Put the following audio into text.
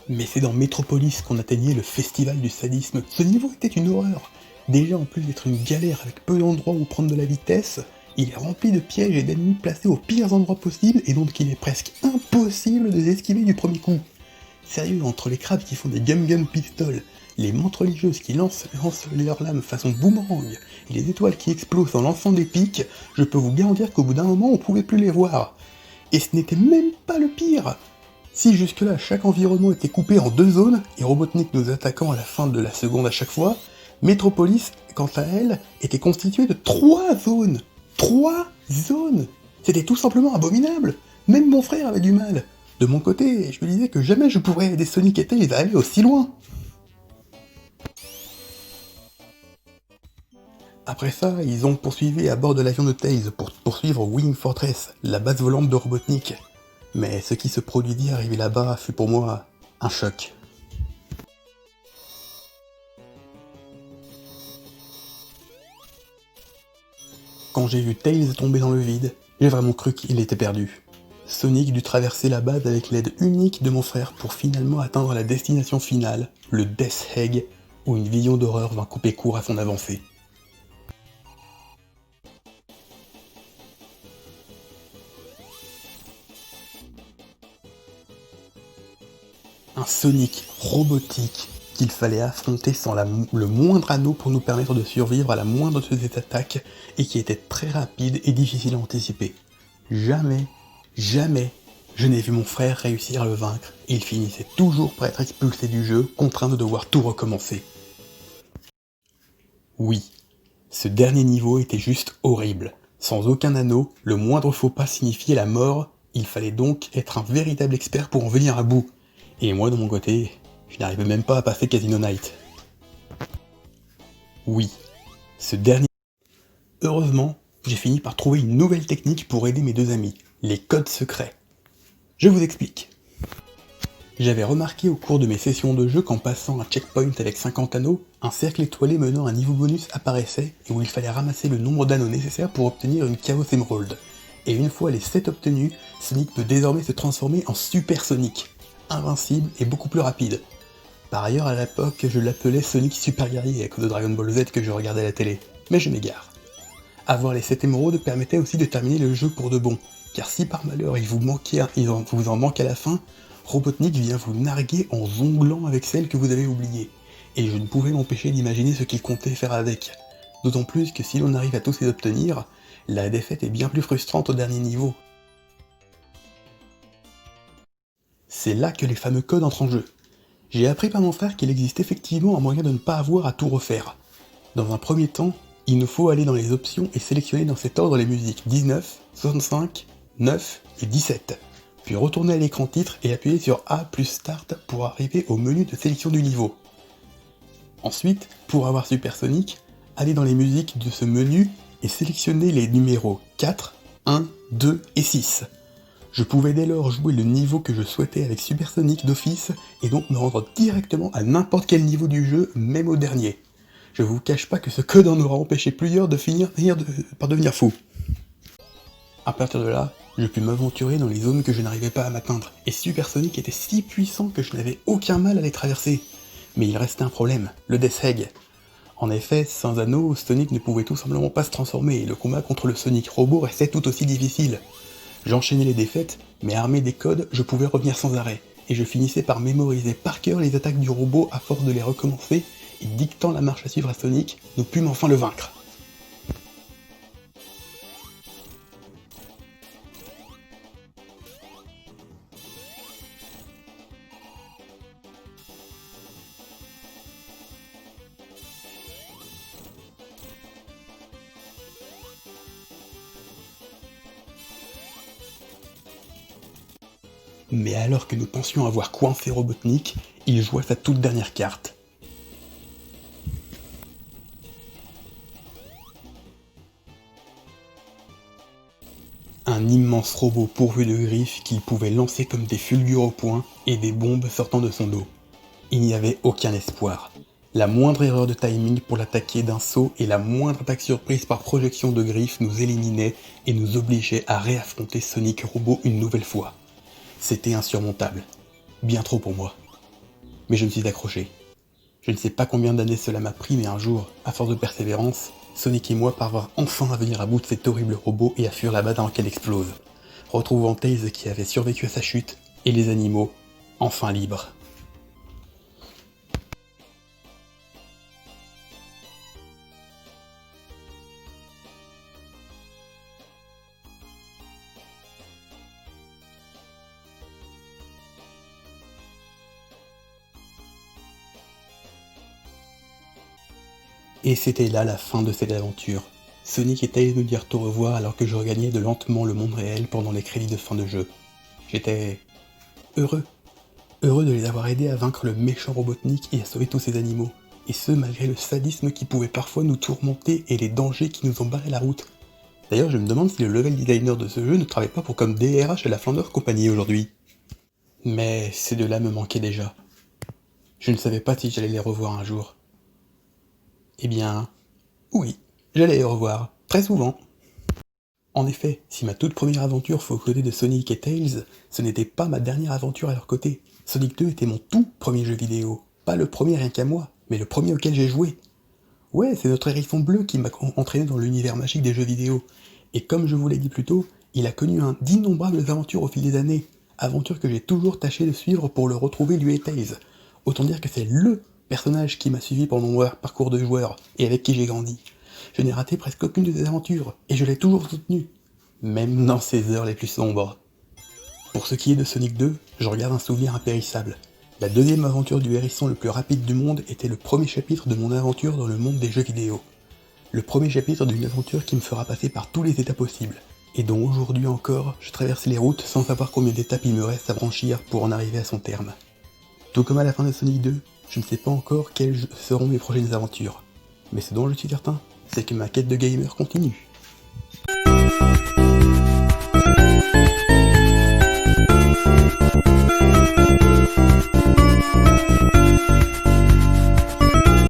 Mais c'est dans Metropolis qu'on atteignait le festival du sadisme. Ce niveau était une horreur. Déjà, en plus d'être une galère avec peu d'endroits où prendre de la vitesse, il est rempli de pièges et d'ennemis placés aux pires endroits possibles, et donc il est presque impossible de les esquiver du premier coup. Sérieux, entre les crabes qui font des gum pistoles, les mantes religieuses qui lancent leurs lames façon boomerang, et les étoiles qui explosent en lançant des pics, je peux vous garantir qu'au bout d'un moment on pouvait plus les voir. Et ce n'était même pas le pire. Si jusque-là chaque environnement était coupé en 2 zones, et Robotnik nous attaquant à la fin de la seconde à chaque fois, Metropolis, quant à elle, était constituée de 3 zones. 3 zones. C'était tout simplement abominable. Même mon frère avait du mal. De mon côté, je me disais que jamais je pourrais aider Sonic et Tails à aller aussi loin. Après ça, ils ont poursuivi à bord de l'avion de Tails pour poursuivre Wing Fortress, la base volante de Robotnik. Mais ce qui se produisit arrivé là-bas fut pour moi un choc. Quand j'ai vu Tails tomber dans le vide, j'ai vraiment cru qu'il était perdu. Sonic dut traverser la base avec l'aide unique de mon frère pour finalement atteindre la destination finale, le Death Egg, où une vision d'horreur vint couper court à son avancée. Un Sonic robotique qu'il fallait affronter sans le moindre anneau pour nous permettre de survivre à la moindre de ses attaques, et qui était très rapide et difficile à anticiper. Jamais, je n'ai vu mon frère réussir à le vaincre, et il finissait toujours par être expulsé du jeu, contraint de devoir tout recommencer. Oui, ce dernier niveau était juste horrible. Sans aucun anneau, le moindre faux pas signifiait la mort, il fallait donc être un véritable expert pour en venir à bout. Et moi de mon côté, je n'arrivais même pas à passer Casino Night. Oui, ce dernier... Heureusement, j'ai fini par trouver une nouvelle technique pour aider mes 2 amis, les codes secrets. Je vous explique. J'avais remarqué au cours de mes sessions de jeu qu'en passant un checkpoint avec 50 anneaux, un cercle étoilé menant à un niveau bonus apparaissait et où il fallait ramasser le nombre d'anneaux nécessaires pour obtenir une Chaos Emerald. Et une fois les 7 obtenus, Sonic peut désormais se transformer en Super Sonic, invincible et beaucoup plus rapide. Par ailleurs, à l'époque, je l'appelais Sonic Super Guerrier à cause de Dragon Ball Z que je regardais à la télé, mais je m'égare. Avoir les 7 émeraudes permettait aussi de terminer le jeu pour de bon, car si par malheur vous en manque à la fin, Robotnik vient vous narguer en jonglant avec celle que vous avez oubliée, et je ne pouvais m'empêcher d'imaginer ce qu'il comptait faire avec. D'autant plus que si l'on arrive à tous les obtenir, la défaite est bien plus frustrante au dernier niveau. C'est là que les fameux codes entrent en jeu. J'ai appris par mon frère qu'il existe effectivement un moyen de ne pas avoir à tout refaire. Dans un premier temps, il nous faut aller dans les options et sélectionner dans cet ordre les musiques 19, 65, 9 et 17. Puis retourner à l'écran titre et appuyer sur A plus Start pour arriver au menu de sélection du niveau. Ensuite, pour avoir Super Sonic, allez dans les musiques de ce menu et sélectionnez les numéros 4, 1, 2 et 6. Je pouvais dès lors jouer le niveau que je souhaitais avec Super Sonic d'office, et donc me rendre directement à n'importe quel niveau du jeu, même au dernier. Je vous cache pas que ce code en aura empêché plusieurs de finir par devenir fous. À partir de là, je pus m'aventurer dans les zones que je n'arrivais pas à m'atteindre, et Super Sonic était si puissant que je n'avais aucun mal à les traverser. Mais il restait un problème, le Death Egg. En effet, sans anneau, Sonic ne pouvait tout simplement pas se transformer, et le combat contre le Sonic robot restait tout aussi difficile. J'enchaînais les défaites, mais armé des codes, je pouvais revenir sans arrêt, et je finissais par mémoriser par cœur les attaques du robot à force de les recommencer, et dictant la marche à suivre à Sonic, nous pûmes enfin le vaincre. Mais alors que nous pensions avoir coincé Robotnik, il joua sa toute dernière carte. Un immense robot pourvu de griffes qu'il pouvait lancer comme des fulgures au poing et des bombes sortant de son dos. Il n'y avait aucun espoir. La moindre erreur de timing pour l'attaquer d'un saut et la moindre attaque surprise par projection de griffes nous éliminait et nous obligeait à réaffronter Sonic Robot une nouvelle fois. C'était insurmontable. Bien trop pour moi. Mais je me suis accroché. Je ne sais pas combien d'années cela m'a pris, mais un jour, à force de persévérance, Sonic et moi parvinrent enfin à venir à bout de cet horrible robot et à fuir la base avant qu'elle explose, retrouvant Tails qui avait survécu à sa chute, et les animaux, enfin libres. Et c'était là la fin de cette aventure. Sonic et Tails nous dirent au revoir alors que je regagnais de lentement le monde réel pendant les crédits de fin de jeu. J'étais heureux. Heureux de les avoir aidés à vaincre le méchant Robotnik et à sauver tous ces animaux. Et ce, malgré le sadisme qui pouvait parfois nous tourmenter et les dangers qui nous en barraient la route. D'ailleurs, je me demande si le level designer de ce jeu ne travaille pas pour comme DRH à la Flounder Company aujourd'hui. Mais ces deux-là me manquaient déjà. Je ne savais pas si j'allais les revoir un jour. Eh bien, oui, j'allais les revoir, très souvent. En effet, si ma toute première aventure fut aux côtés de Sonic et Tails, ce n'était pas ma dernière aventure à leur côté. Sonic 2 était mon tout premier jeu vidéo. Pas le premier rien qu'à moi, mais le premier auquel j'ai joué. Ouais, c'est notre hérisson bleu qui m'a entraîné dans l'univers magique des jeux vidéo. Et comme je vous l'ai dit plus tôt, il a connu d'innombrables aventures au fil des années. Aventures que j'ai toujours tâché de suivre pour le retrouver lui et Tails. Autant dire que c'est LE personnage qui m'a suivi pendant mon parcours de joueur et avec qui j'ai grandi. Je n'ai raté presque aucune de ses aventures, et je l'ai toujours soutenu. Même dans ses heures les plus sombres. Pour ce qui est de Sonic 2, je regarde un souvenir impérissable. La deuxième aventure du hérisson le plus rapide du monde était le premier chapitre de mon aventure dans le monde des jeux vidéo. Le premier chapitre d'une aventure qui me fera passer par tous les états possibles, et dont aujourd'hui encore, je traverse les routes sans savoir combien d'étapes il me reste à franchir pour en arriver à son terme. Tout comme à la fin de Sonic 2, je ne sais pas encore quelles seront mes prochaines aventures. Mais ce dont je suis certain, c'est que ma quête de gamer continue.